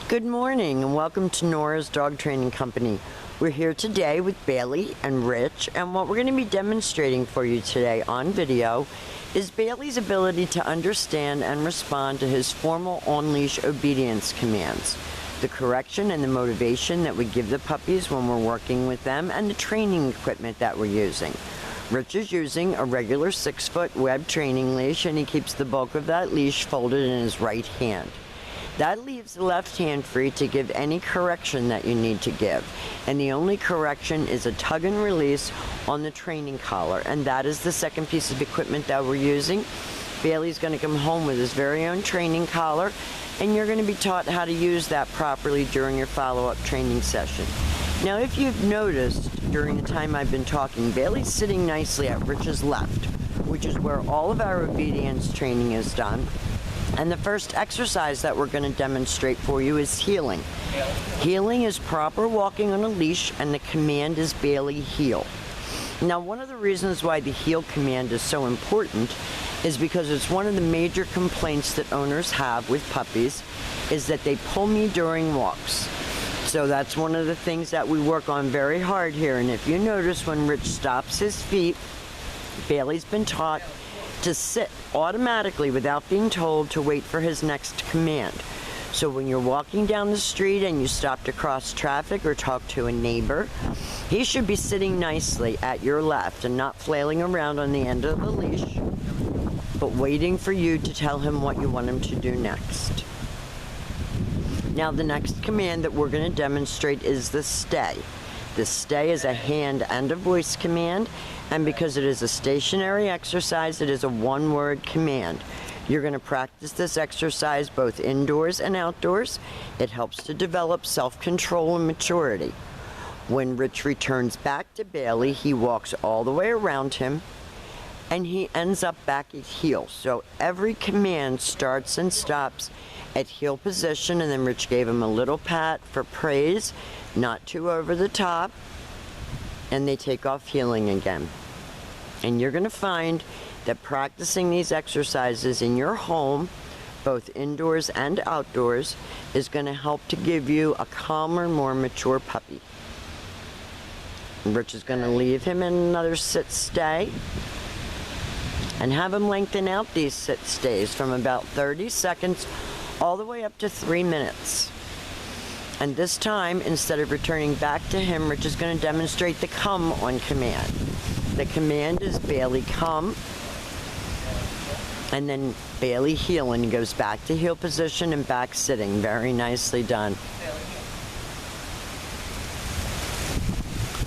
Good morning and welcome to Nora's Dog Training Company. We're here today with Bailey and Rich, and what we're going to be demonstrating for you today on video is Bailey's ability to understand and respond to his formal on-leash obedience commands, the correction and the motivation that we give the puppies when we're working with them, and the training equipment that we're using. Rich is using a regular 6-foot web training leash, and he keeps the bulk of that leash folded in his right hand. That leaves the left hand free to give any correction that you need to give. And the only correction is a tug and release on the training collar. And that is the second piece of equipment that we're using. Bailey's going to come home with his very own training collar, and you're going to be taught how to use that properly during your follow-up training session. Now, if you've noticed during the time I've been talking, Bailey's sitting nicely at Rich's left, which is where all of our obedience training is done. And the first exercise that we're going to demonstrate for you is heeling. Heeling is proper walking on a leash, and the command is Bailey heel. Now, one of the reasons why the heel command is so important is because it's one of the major complaints that owners have with puppies is that they pull me during walks. So that's one of the things that we work on very hard here. And if you notice, when Rich stops his feet, Bailey's been taught to sit automatically without being told to wait for his next command. So when you're walking down the street and you stop to cross traffic or talk to a neighbor, he should be sitting nicely at your left and not flailing around on the end of the leash, but waiting for you to tell him what you want him to do next. Now, the next command that we're going to demonstrate is the stay. The stay is a hand and a voice command, and because it is a stationary exercise, it is a one-word command. You're going to practice this exercise both indoors and outdoors. It helps to develop self-control and maturity. When Rich returns back to Bailey, he walks all the way around him, and he ends up back at heel. So every command starts and stops at heel position, and then Rich gave him a little pat for praise, not too over the top, and they take off heeling again. And you're going to find that practicing these exercises in your home, both indoors and outdoors, is going to help to give you a calmer, more mature puppy. And Rich is going to leave him in another sit stay and have him lengthen out these sit stays from about 30 seconds all the way up to 3 minutes. And this time, instead of returning back to him, Rich is going to demonstrate the come on command. The command is Bailey come, and then Bailey heel, and he goes back to heel position and back sitting. Very nicely done.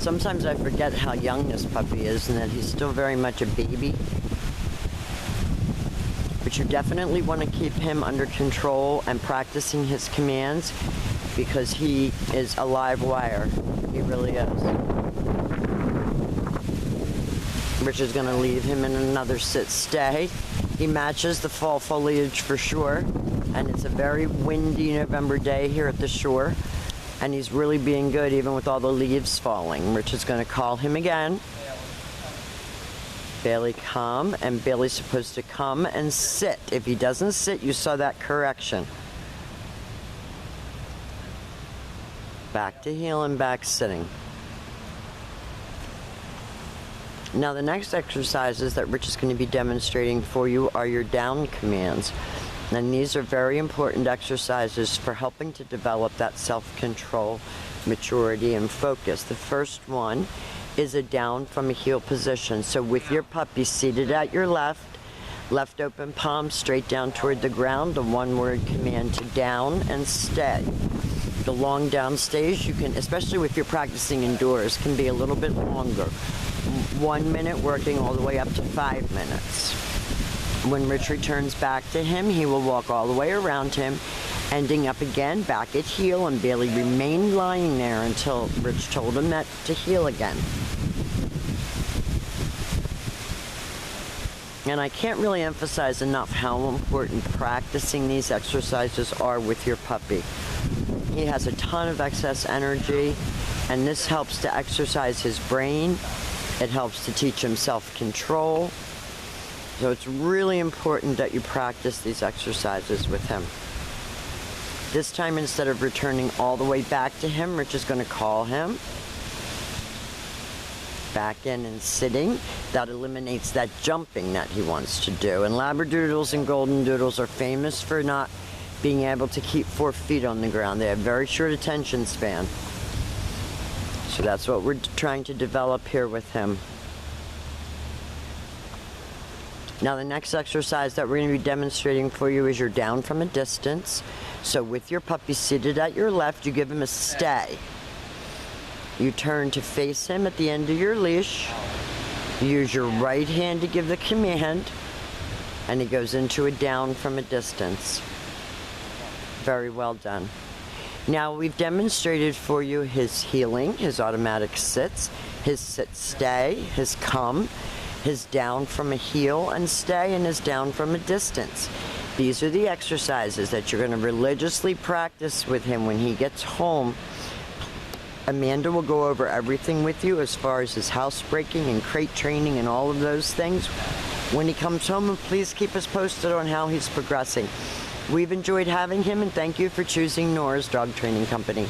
Sometimes I forget how young this puppy is and that he's still very much a baby. But you definitely want to keep him under control and practicing his commands, because he is a live wire. He really is. Rich is going to leave him in another sit stay. He matches the fall foliage for sure, and it's a very windy November day here at the shore, and he's really being good even with all the leaves falling. Rich is going to call him again. Bailey come, and Bailey's supposed to come and sit. If he doesn't sit, you saw that correction. Back to heel and back sitting. Now, the next exercises that Rich is going to be demonstrating for you are your down commands. And these are very important exercises for helping to develop that self-control, maturity, and focus. The first one is a down from a heel position. So with your puppy seated at your left open palm straight down toward the ground, the one-word command to down and stay. The long down stays, you can, especially if you're practicing indoors, can be a little bit longer. 1 minute working all the way up to 5 minutes. When Rich returns back to him, he will walk all the way around him, ending up again back at heel, and Bailey remained lying there until Rich told him that to heel again. And I can't really emphasize enough how important practicing these exercises are with your puppy. He has a ton of excess energy, and this helps to exercise his brain. It helps to teach him self-control. So it's really important that you practice these exercises with him. This time, instead of returning all the way back to him, Rich is going to call him back in and sitting. That eliminates that jumping that he wants to do. And Labradoodles and goldendoodles are famous for not being able to keep 4 feet on the ground. They have very short attention span. So that's what we're trying to develop here with him. Now the next exercise that we're going to be demonstrating for you is your down from a distance. So with your puppy seated at your left, you give him a stay. You turn to face him at the end of your leash. You use your right hand to give the command, and he goes into a down from a distance. Very well done. Now we've demonstrated for you his heeling, his automatic sits, his sit stay, his come, his down from a heel and stay, and his down from a distance. These are the exercises that you're going to religiously practice with him when he gets home. Amanda will go over everything with you as far as his housebreaking and crate training and all of those things when he comes home, and please keep us posted on how he's progressing. We've enjoyed having him, and thank you for choosing Nora's Dog Training Company.